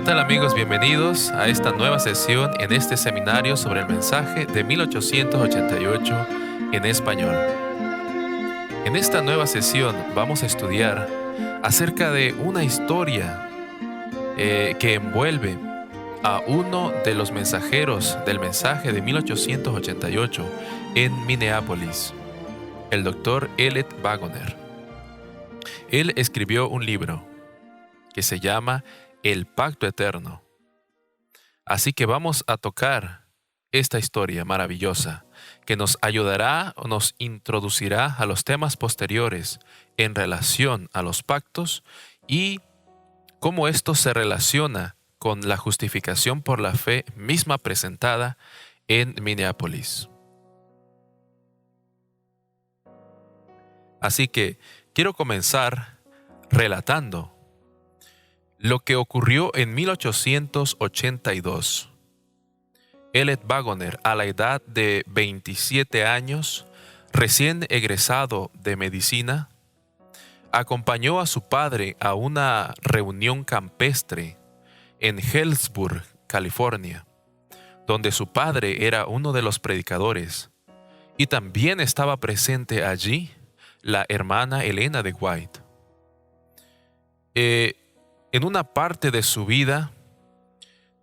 tal amigos? Bienvenidos a esta nueva sesión en este seminario sobre el mensaje de 1888 en español. En esta nueva sesión vamos a estudiar acerca de una historia que envuelve a uno de los mensajeros del mensaje de 1888 en Minneapolis, el Dr. Elliot Wagoner. Él escribió un libro que se llama El Pacto Eterno. Así que vamos a tocar esta historia maravillosa que nos ayudará o nos introducirá a los temas posteriores en relación a los pactos y cómo esto se relaciona con la justificación por la fe misma presentada en Minneapolis. Así que quiero comenzar relatando lo que ocurrió en 1882. Elliot Wagoner, a la edad de 27 años, recién egresado de medicina, acompañó a su padre a una reunión campestre en Healdsburg, California, donde su padre era uno de los predicadores, y también estaba presente allí la hermana Elena de White. En una parte de su vida,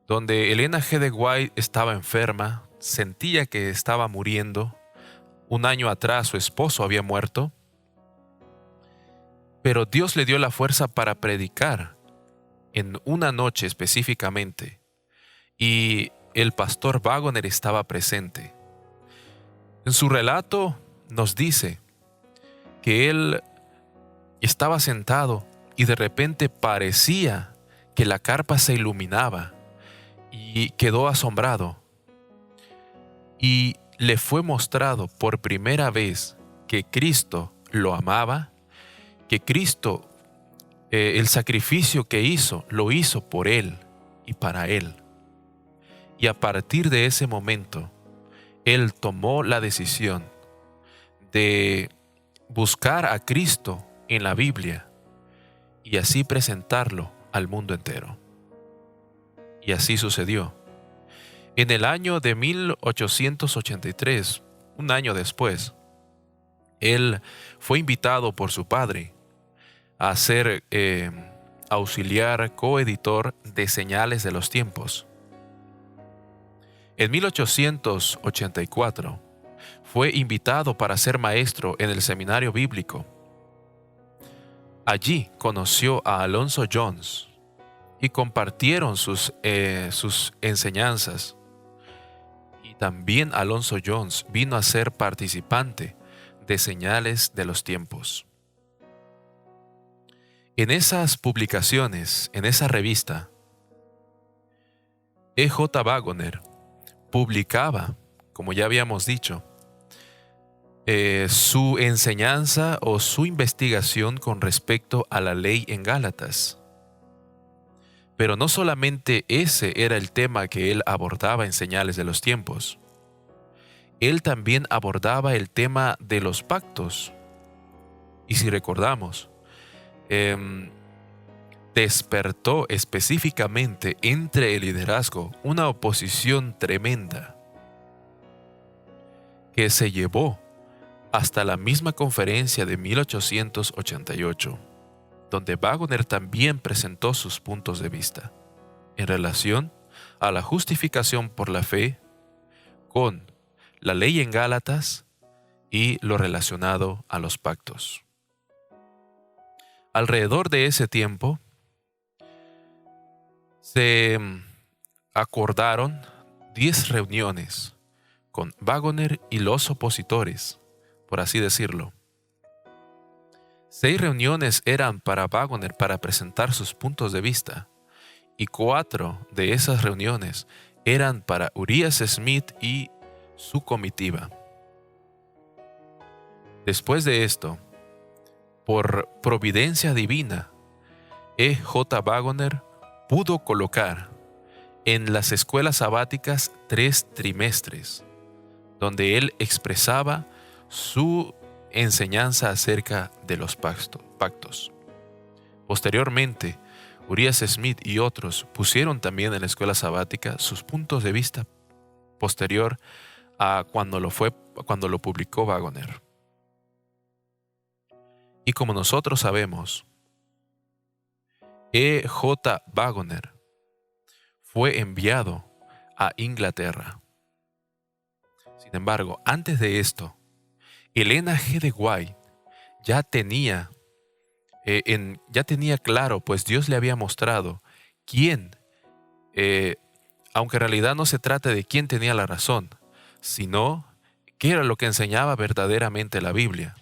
donde Elena G. de White estaba enferma, sentía que estaba muriendo. Un año atrás su esposo había muerto, pero Dios le dio la fuerza para predicar en una noche específicamente, y el pastor Wagoner estaba presente. En su relato nos dice que él estaba sentado y de repente parecía que la carpa se iluminaba y quedó asombrado. Y le fue mostrado por primera vez que Cristo lo amaba, que Cristo, el sacrificio que hizo, lo hizo por él y para él. Y a partir de ese momento, él tomó la decisión de buscar a Cristo en la Biblia y así presentarlo al mundo entero. Y así sucedió. En el año de 1883, un año después, él fue invitado por su padre a ser auxiliar coeditor de Señales de los Tiempos. En 1884 fue invitado para ser maestro en el seminario bíblico. Allí conoció a Alonzo Jones y compartieron sus enseñanzas. Y también Alonzo Jones vino a ser participante de Señales de los Tiempos. En publicaciones, en esa revista, E.J. Wagoner publicaba, como ya habíamos dicho, su enseñanza o su investigación con respecto a la ley en Gálatas. Pero no solamente ese era el tema que él abordaba en Señales de los Tiempos. Él también abordaba el tema de los pactos. Y si recordamos, despertó específicamente entre el liderazgo una oposición tremenda que se llevó hasta la misma conferencia de 1888, donde Wagoner también presentó sus puntos de vista en relación a la justificación por la fe con la ley en Gálatas y lo relacionado a los pactos. Alrededor de ese tiempo se acordaron 10 reuniones con Wagoner y los opositores, por así decirlo. 6 reuniones eran para Wagoner para presentar sus puntos de vista, y 4 de esas reuniones eran para Uriah Smith y su comitiva. Después de esto, por providencia divina, E.J. Wagoner pudo colocar en las escuelas sabáticas 3 trimestres, donde él expresaba su enseñanza acerca de los pactos. Posteriormente, Urias Smith y otros pusieron también en la escuela sabática sus puntos de vista posterior a cuando lo publicó Wagoner. Y como nosotros sabemos, E.J. Wagoner fue enviado a Inglaterra. Sin embargo, antes de esto, Elena G. de White ya tenía claro, pues Dios le había mostrado quién, aunque en realidad no se trata de quién tenía la razón, sino qué era lo que enseñaba verdaderamente la Biblia.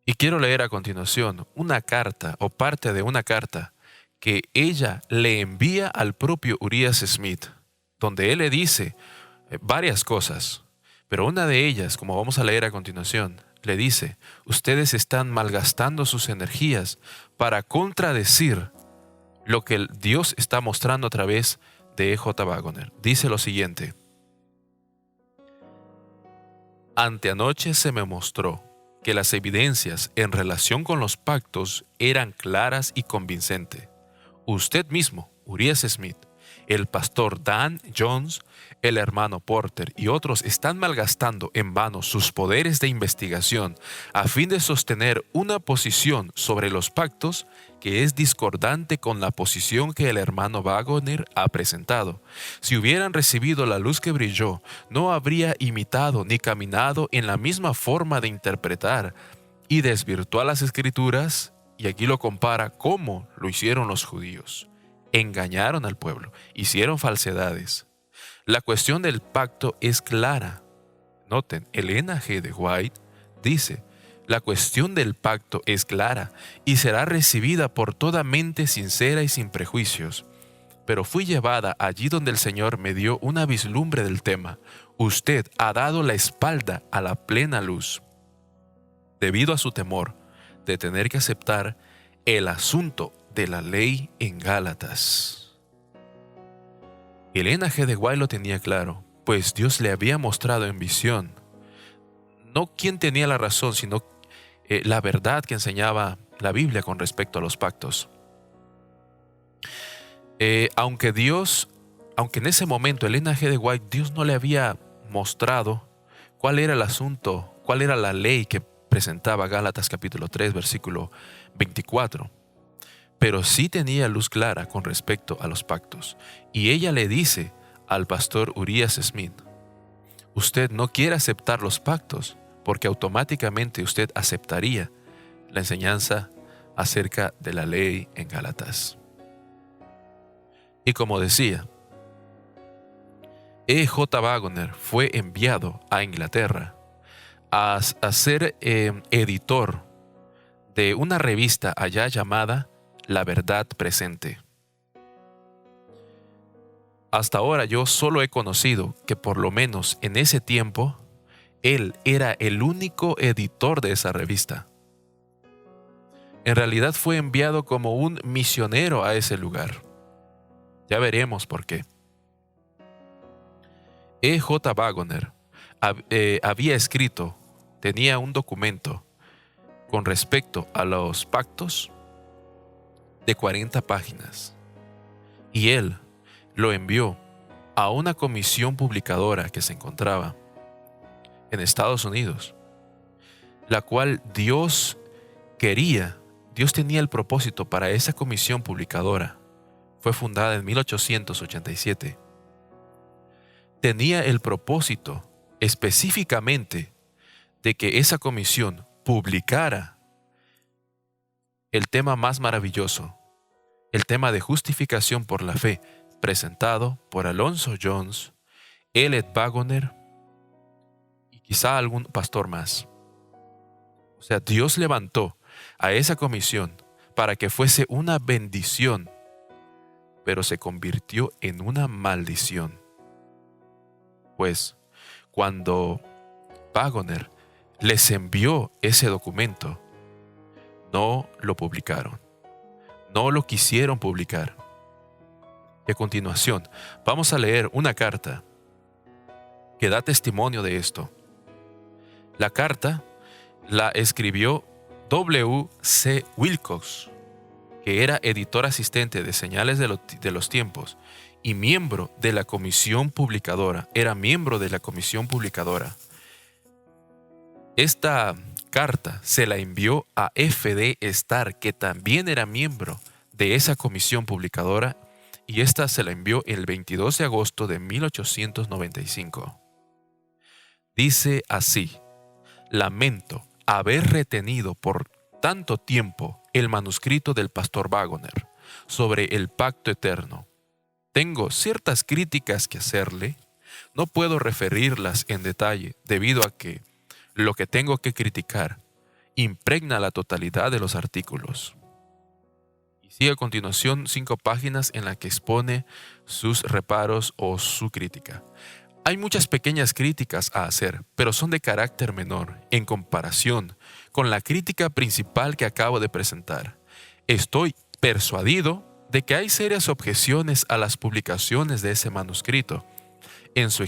Y quiero leer a continuación una carta o parte de una carta que ella le envía al propio Urias Smith, donde él le dice varias cosas, pero una de ellas, como vamos a leer a continuación, le dice: ustedes están malgastando sus energías para contradecir lo que Dios está mostrando a través de E.J. Wagoner. Dice lo siguiente: anteanoche se me mostró que las evidencias en relación con los pactos eran claras y convincentes. Usted mismo, Urias Smith, el pastor Dan Jones, el hermano Porter y otros están malgastando en vano sus poderes de investigación a fin de sostener una posición sobre los pactos que es discordante con la posición que el hermano Wagoner ha presentado. Si hubieran recibido la luz que brilló, no habría imitado ni caminado en la misma forma de interpretar y desvirtuar las escrituras, y aquí lo compara cómo lo hicieron los judíos. Engañaron al pueblo, hicieron falsedades. La cuestión del pacto es clara. Noten, Elena G. de White dice: la cuestión del pacto es clara y será recibida por toda mente sincera y sin prejuicios. Pero fui llevada allí donde el Señor me dio una vislumbre del tema. Usted ha dado la espalda a la plena luz, debido a su temor de tener que aceptar el asunto de la ley en Gálatas. Elena G. de White lo tenía claro, pues Dios le había mostrado en visión no quién tenía la razón, sino la verdad que enseñaba la Biblia con respecto a los pactos. Aunque en ese momento Elena G. de White, Dios no le había mostrado cuál era el asunto, cuál era la ley que presentaba Gálatas capítulo 3, versículo 24. Pero sí tenía luz clara con respecto a los pactos. Y ella le dice al pastor Urias Smith: usted no quiere aceptar los pactos porque automáticamente usted aceptaría la enseñanza acerca de la ley en Gálatas. Y como decía, E.J. Wagoner fue enviado a Inglaterra a ser editor de una revista allá llamada La Verdad Presente. Hasta ahora yo solo he conocido que por lo menos en ese tiempo él era el único editor de esa revista. En realidad fue enviado como un misionero a ese lugar. Ya veremos por qué. E.J. Wagoner había escrito, tenía un documento con respecto a los pactos de 40 páginas. Y él lo envió a una comisión publicadora que se encontraba en Estados Unidos, la cual Dios tenía el propósito para esa comisión publicadora. Fue fundada en 1887. Tenía el propósito específicamente de que esa comisión publicara el tema más maravilloso, el tema de justificación por la fe, presentado por Alonzo Jones, Elliot Wagoner y quizá algún pastor más. O sea, Dios levantó a esa comisión para que fuese una bendición, pero se convirtió en una maldición. Pues, cuando Wagoner les envió ese documento, no lo publicaron, no lo quisieron publicar. Y a continuación, vamos a leer una carta que da testimonio de esto. La carta la escribió W.C. Wilcox, que era editor asistente de Señales de los Tiempos y miembro de la comisión publicadora, Esta carta se la envió a F.D. Starr, que también era miembro de esa comisión publicadora, y esta se la envió el 22 de agosto de 1895. Dice así: lamento haber retenido por tanto tiempo el manuscrito del pastor Wagoner sobre el pacto eterno. Tengo ciertas críticas que hacerle. No puedo referirlas en detalle debido a que lo que tengo que criticar impregna la totalidad de los artículos. Y sigue a continuación 5 páginas en las que expone sus reparos o su crítica. Hay muchas pequeñas críticas a hacer, pero son de carácter menor en comparación con la crítica principal que acabo de presentar. Estoy persuadido de que hay serias objeciones a las publicaciones de ese manuscrito en su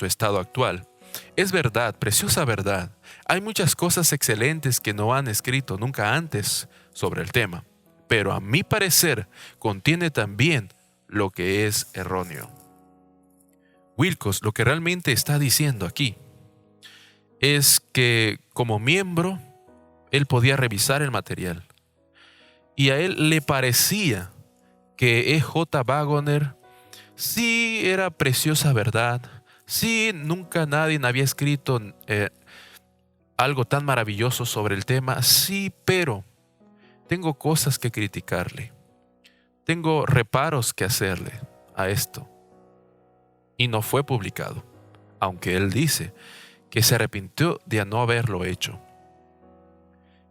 estado actual. Es verdad, preciosa verdad, hay muchas cosas excelentes que no han escrito nunca antes sobre el tema, pero a mi parecer contiene también lo que es erróneo. Wilcox lo que realmente está diciendo aquí es que como miembro él podía revisar el material y a él le parecía que E.J. Wagoner sí era preciosa verdad, sí nunca nadie había escrito algo tan maravilloso sobre el tema, sí, pero tengo cosas que criticarle, tengo reparos que hacerle a esto. Y no fue publicado, aunque él dice que se arrepintió de no haberlo hecho.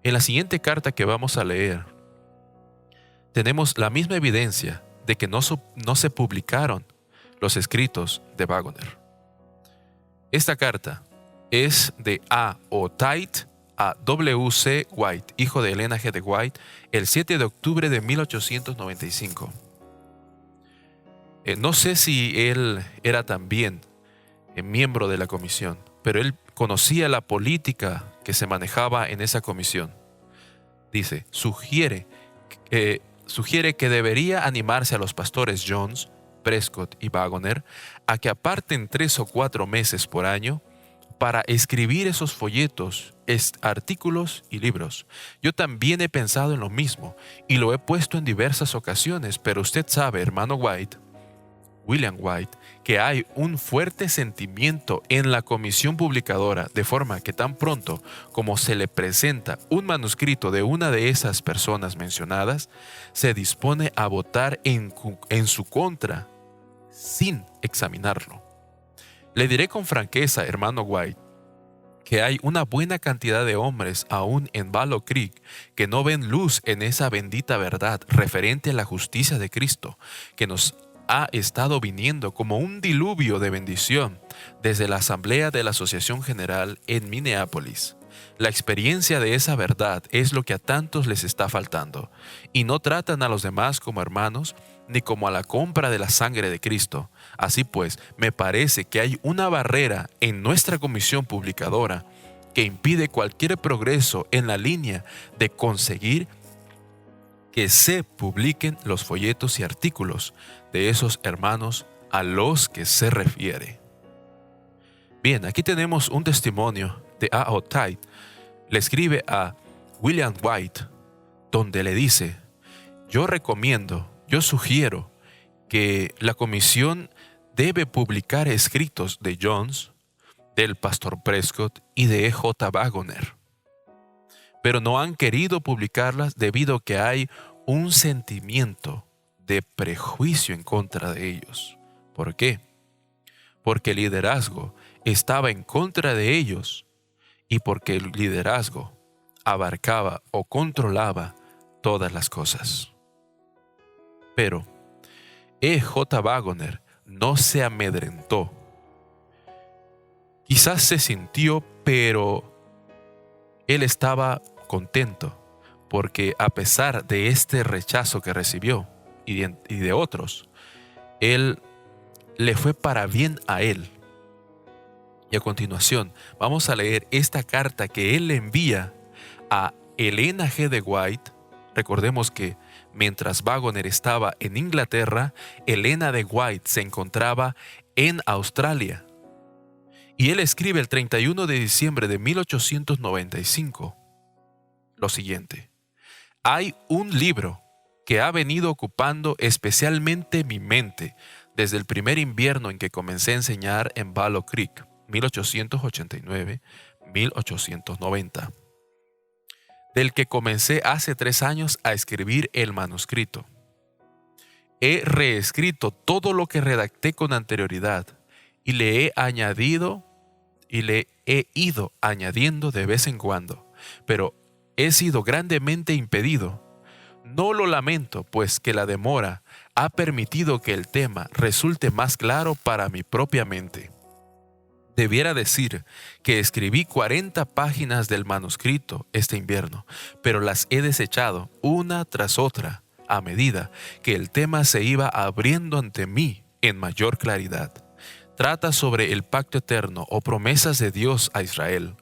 En la siguiente carta que vamos a leer, tenemos la misma evidencia de que no se publicaron los escritos de Wagoner. Esta carta es de A. O. Tait a W. C. White, hijo de Elena G. de White, el 7 de octubre de 1895. No sé si él era también miembro de la comisión, pero él conocía la política que se manejaba en esa comisión. Dice, sugiere que debería animarse a los pastores Jones, Prescott y Wagoner a que aparten 3 o 4 meses por año para escribir esos folletos, artículos y libros. Yo también he pensado en lo mismo y lo he puesto en diversas ocasiones, pero usted sabe, hermano White, William White, que hay un fuerte sentimiento en la comisión publicadora, de forma que tan pronto como se le presenta un manuscrito de una de esas personas mencionadas, se dispone a votar en su contra sin examinarlo. Le diré con franqueza, hermano White, que hay una buena cantidad de hombres aún en Wallow Creek que no ven luz en esa bendita verdad referente a la justicia de Cristo, que nos ha estado viniendo como un diluvio de bendición desde la asamblea de la Asociación General en Minneapolis. La experiencia de esa verdad es lo que a tantos les está faltando, y no tratan a los demás como hermanos ni como a la compra de la sangre de Cristo. Así pues, me parece que hay una barrera en nuestra comisión publicadora que impide cualquier progreso en la línea de conseguir que se publiquen los folletos y artículos de esos hermanos a los que se refiere. Bien, aquí tenemos un testimonio de A. O. Tait. Le escribe a William White, donde le dice, yo sugiero que la comisión debe publicar escritos de Jones, del pastor Prescott y de E.J. Wagoner. Pero no han querido publicarlas debido a que hay un sentimiento de prejuicio en contra de ellos. ¿Por qué? Porque el liderazgo estaba en contra de ellos y porque el liderazgo abarcaba o controlaba todas las cosas. Pero E.J. Wagoner no se amedrentó. Quizás se sintió, pero él estaba contento porque a pesar de este rechazo que recibió y de otros, él le fue para bien a él. Y a continuación vamos a leer esta carta que él le envía a Elena G. de White. Recordemos que Mientras Wagoner estaba en Inglaterra, Elena de White se encontraba en Australia. Y él escribe el 31 de diciembre de 1895 lo siguiente: hay un libro que ha venido ocupando especialmente mi mente desde el primer invierno en que comencé a enseñar en Wallow Creek, 1889-1890, del que comencé hace 3 años a escribir el manuscrito. He reescrito todo lo que redacté con anterioridad y le he ido añadiendo de vez en cuando, pero he sido grandemente impedido. No lo lamento, pues que la demora ha permitido que el tema resulte más claro para mi propia mente. Debiera decir que escribí 40 páginas del manuscrito este invierno, pero las he desechado una tras otra a medida que el tema se iba abriendo ante mí en mayor claridad. Trata sobre el pacto eterno o promesas de Dios a Israel.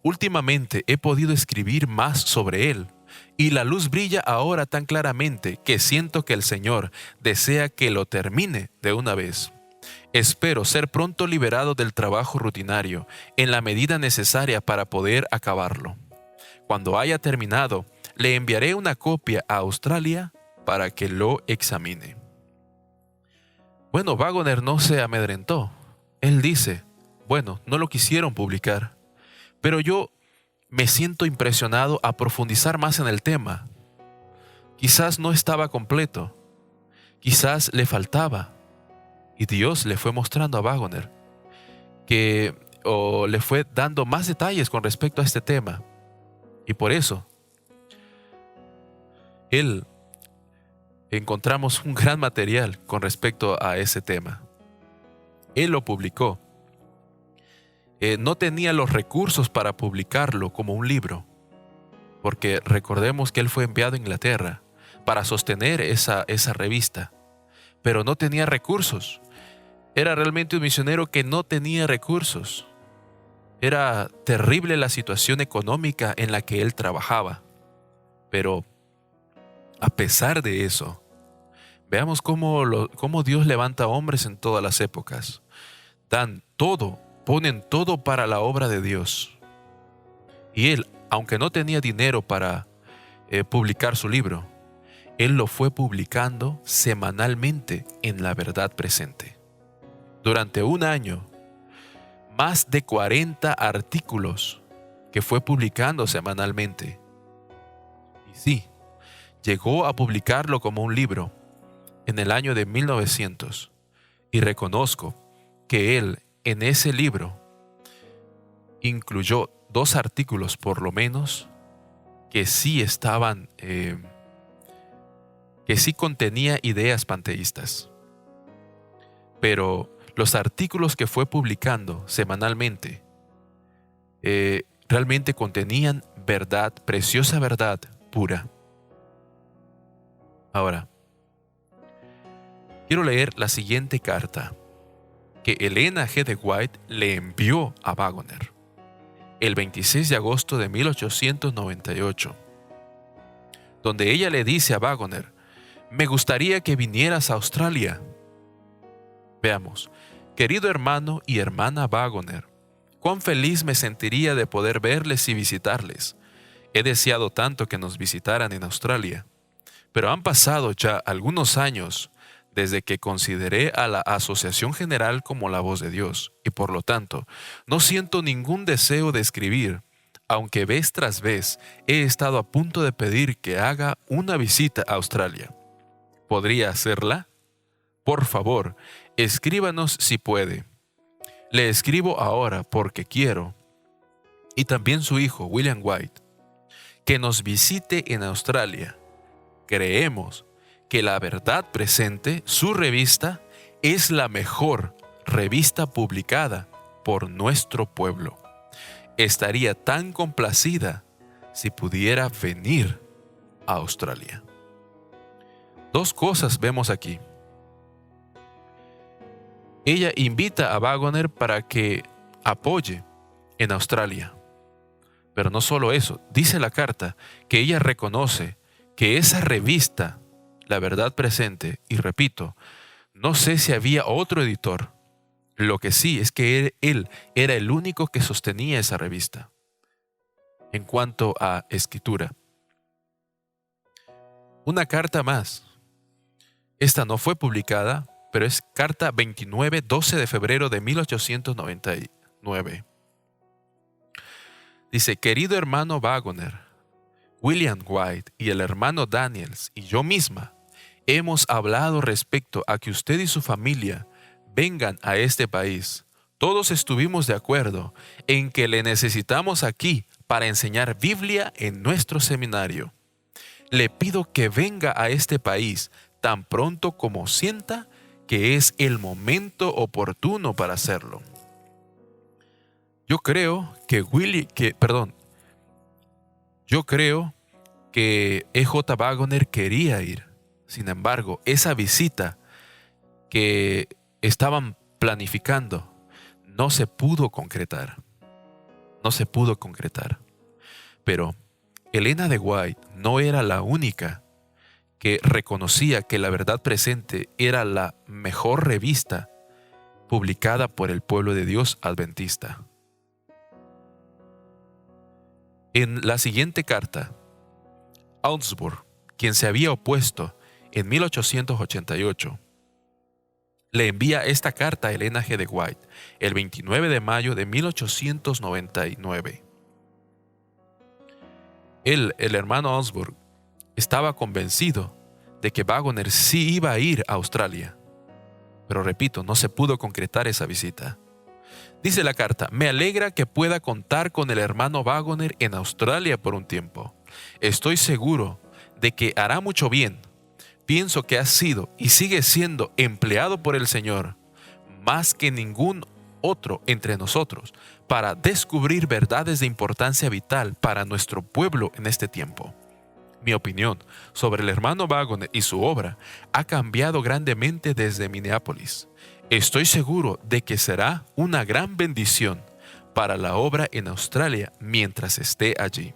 Últimamente he podido escribir más sobre él, y la luz brilla ahora tan claramente que siento que el Señor desea que lo termine de una vez. Espero ser pronto liberado del trabajo rutinario en la medida necesaria para poder acabarlo. Cuando haya terminado, le enviaré una copia a Australia para que lo examine. Bueno, Wagoner no se amedrentó. Él dice, bueno, no lo quisieron publicar, pero yo me siento impresionado a profundizar más en el tema. Quizás no estaba completo, quizás le faltaba, y Dios le fue mostrando a Wagoner o le fue dando más detalles con respecto a este tema, y por eso encontramos un gran material con respecto a ese tema. Él lo publicó. No tenía los recursos para publicarlo como un libro, porque recordemos que él fue enviado a Inglaterra para sostener esa revista, pero no tenía recursos. Era realmente un misionero que no tenía recursos. Era terrible la situación económica en la que él trabajaba, pero a pesar de eso, veamos cómo Dios levanta hombres en todas las épocas. Ponen todo para la obra de Dios. Y él, aunque no tenía dinero para publicar su libro, él lo fue publicando semanalmente en La Verdad Presente. Durante un año, más de 40 artículos que fue publicando semanalmente. Y sí, llegó a publicarlo como un libro en el año de 1900. Y reconozco que él en ese libro incluyó 2 artículos por lo menos que sí estaban, que sí contenía ideas panteístas. Pero los artículos que fue publicando semanalmente realmente contenían verdad, preciosa verdad pura. Ahora, quiero leer la siguiente carta que Elena G. de White le envió a Wagoner el 26 de agosto de 1898, donde ella le dice a Wagoner: me gustaría que vinieras a Australia. Veamos. Querido hermano y hermana Wagoner, cuán feliz me sentiría de poder verles y visitarles. He deseado tanto que nos visitaran en Australia, pero han pasado ya algunos años desde que consideré a la Asociación General como la voz de Dios, y por lo tanto, no siento ningún deseo de escribir, aunque vez tras vez he estado a punto de pedir que haga una visita a Australia. ¿Podría hacerla? Por favor, escríbanos si puede. Le escribo ahora porque quiero, y también su hijo, William White, que nos visite en Australia. Creemos que La Verdad Presente, su revista, es la mejor revista publicada por nuestro pueblo. Estaría tan complacida si pudiera venir a Australia. 2 cosas vemos aquí. Ella invita a Wagoner para que apoye en Australia. Pero no solo eso, dice la carta que ella reconoce que esa revista La Verdad Presente, y repito, no sé si había otro editor. Lo que sí es que él era el único que sostenía esa revista. En cuanto a escritura, una carta más. Esta no fue publicada, pero es carta 29, 12 de febrero de 1899. Dice: querido hermano Wagoner, William White y el hermano Daniels y yo misma hemos hablado respecto a que usted y su familia vengan a este país. Todos estuvimos de acuerdo en que le necesitamos aquí para enseñar Biblia en nuestro seminario. Le pido que venga a este país tan pronto como sienta que es el momento oportuno para hacerlo. Yo creo que E.J. Wagoner quería ir. Sin embargo, esa visita que estaban planificando no se pudo concretar. No se pudo concretar. Pero Elena de White no era la única que reconocía que La Verdad Presente era la mejor revista publicada por el pueblo de Dios adventista. En la siguiente carta, Augsburg, quien se había opuesto en 1888, le envía esta carta a Elena G. de White el 29 de mayo de 1899. El hermano Augsburg estaba convencido de que Wagoner sí iba a ir a Australia. Pero repito, no se pudo concretar esa visita. Dice la carta: me alegra que pueda contar con el hermano Wagoner en Australia por un tiempo. Estoy seguro de que hará mucho bien. Pienso que ha sido y sigue siendo empleado por el Señor, más que ningún otro entre nosotros, para descubrir verdades de importancia vital para nuestro pueblo en este tiempo. Mi opinión sobre el hermano Wagoner y su obra ha cambiado grandemente desde Minneapolis. Estoy seguro de que será una gran bendición para la obra en Australia mientras esté allí.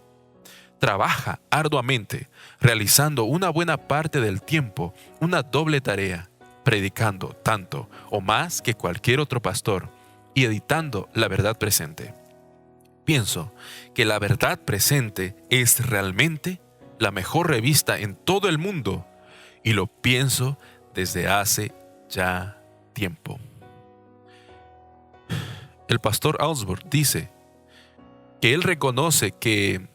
Trabaja arduamente, realizando una buena parte del tiempo una doble tarea, predicando tanto o más que cualquier otro pastor y editando La Verdad Presente. Pienso que La Verdad Presente es realmente la mejor revista en todo el mundo, y lo pienso desde hace ya tiempo. El pastor Augsburg dice que él reconoce que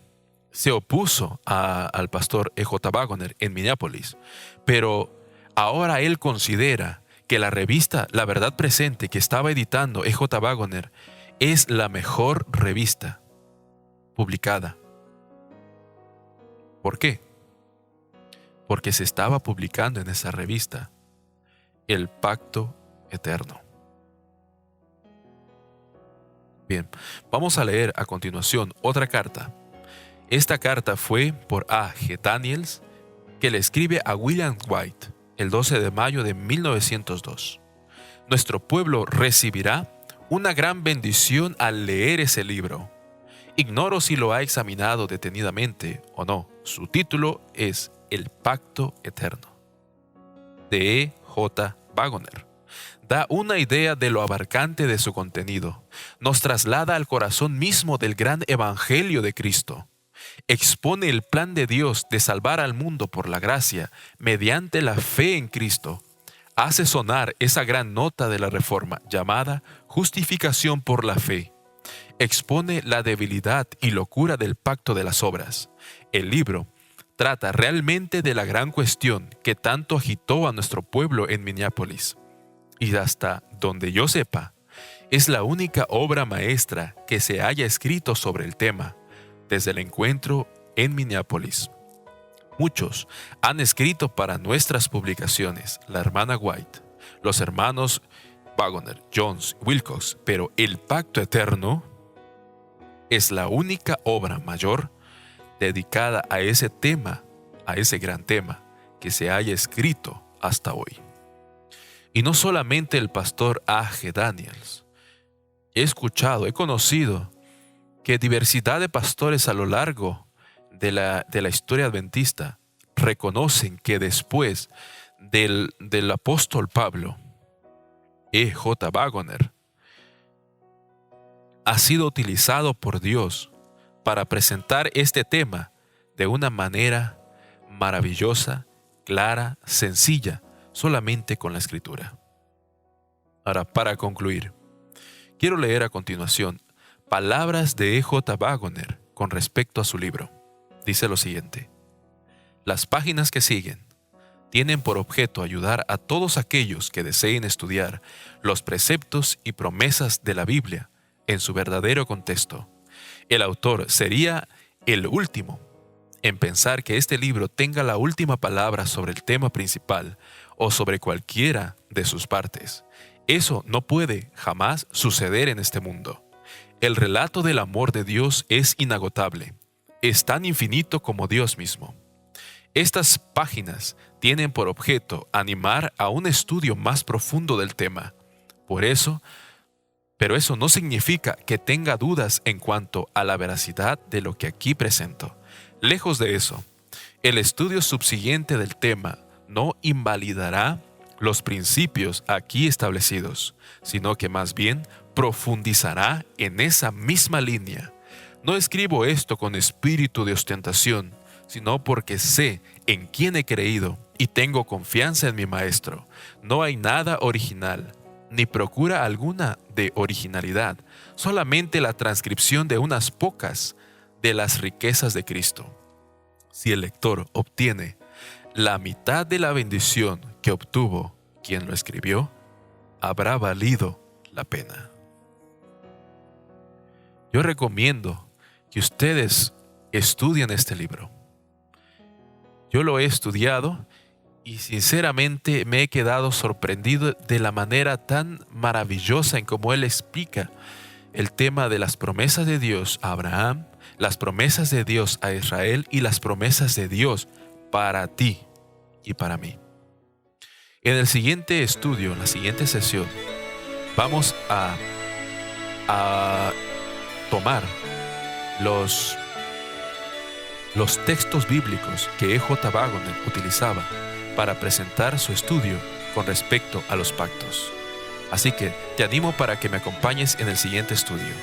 se opuso al pastor E.J. Wagoner en Minneapolis, pero ahora él considera que la revista La Verdad Presente que estaba editando E.J. Wagoner es la mejor revista publicada. ¿Por qué? Porque se estaba publicando en esa revista el Pacto Eterno. Bien, vamos a leer a continuación otra carta. Esta carta fue por A. G. Daniels, que le escribe a William White el 12 de mayo de 1902. Nuestro pueblo recibirá una gran bendición al leer ese libro. Ignoro si lo ha examinado detenidamente o no. Su título es El Pacto Eterno, de E.J. Wagoner. Da una idea de lo abarcante de su contenido. Nos traslada al corazón mismo del gran evangelio de Cristo. Expone el plan de Dios de salvar al mundo por la gracia mediante la fe en Cristo. Hace sonar esa gran nota de la Reforma llamada justificación por la fe. Expone la debilidad y locura del pacto de las obras. El libro trata realmente de la gran cuestión que tanto agitó a nuestro pueblo en Minneapolis. Y hasta donde yo sepa, es la única obra maestra que se haya escrito sobre el tema desde el encuentro en Minneapolis. Muchos han escrito para nuestras publicaciones, la hermana White, los hermanos Wagoner, Jones, Wilcox, pero El Pacto Eterno es la única obra mayor dedicada a ese tema, a ese gran tema que se haya escrito hasta hoy. Y no solamente el pastor A. G. Daniels. He conocido que diversidad de pastores a lo largo de la historia adventista reconocen que después del apóstol Pablo, E.J. Waggoner ha sido utilizado por Dios para presentar este tema de una manera maravillosa, clara, sencilla, solamente con la Escritura. Ahora, para concluir, quiero leer a continuación palabras de E.J. Waggoner con respecto a su libro. Dice lo siguiente: las páginas que siguen tienen por objeto ayudar a todos aquellos que deseen estudiar los preceptos y promesas de la Biblia en su verdadero contexto. El autor sería el último en pensar que este libro tenga la última palabra sobre el tema principal o sobre cualquiera de sus partes. Eso no puede jamás suceder en este mundo. El relato del amor de Dios es inagotable. Es tan infinito como Dios mismo. Estas páginas tienen por objeto animar a un estudio más profundo del tema. Pero eso no significa que tenga dudas en cuanto a la veracidad de lo que aquí presento. Lejos de eso, el estudio subsiguiente del tema no invalidará los principios aquí establecidos, sino que más bien profundizará en esa misma línea. No escribo esto con espíritu de ostentación, sino porque sé en quién he creído y tengo confianza en mi Maestro. No hay nada original, ni procura alguna de originalidad, solamente la transcripción de unas pocas de las riquezas de Cristo. Si el lector obtiene la mitad de la bendición que obtuvo quien lo escribió, habrá valido la pena. Yo recomiendo que ustedes estudien este libro. Yo lo he estudiado y sinceramente me he quedado sorprendido de la manera tan maravillosa en cómo él explica el tema de las promesas de Dios a Abraham, las promesas de Dios a Israel y las promesas de Dios para ti y para mí. En el siguiente estudio, en la siguiente sesión, vamos a tomar los textos bíblicos que E.J. Waggoner utilizaba para presentar su estudio con respecto a los pactos. Así que te animo para que me acompañes en el siguiente estudio.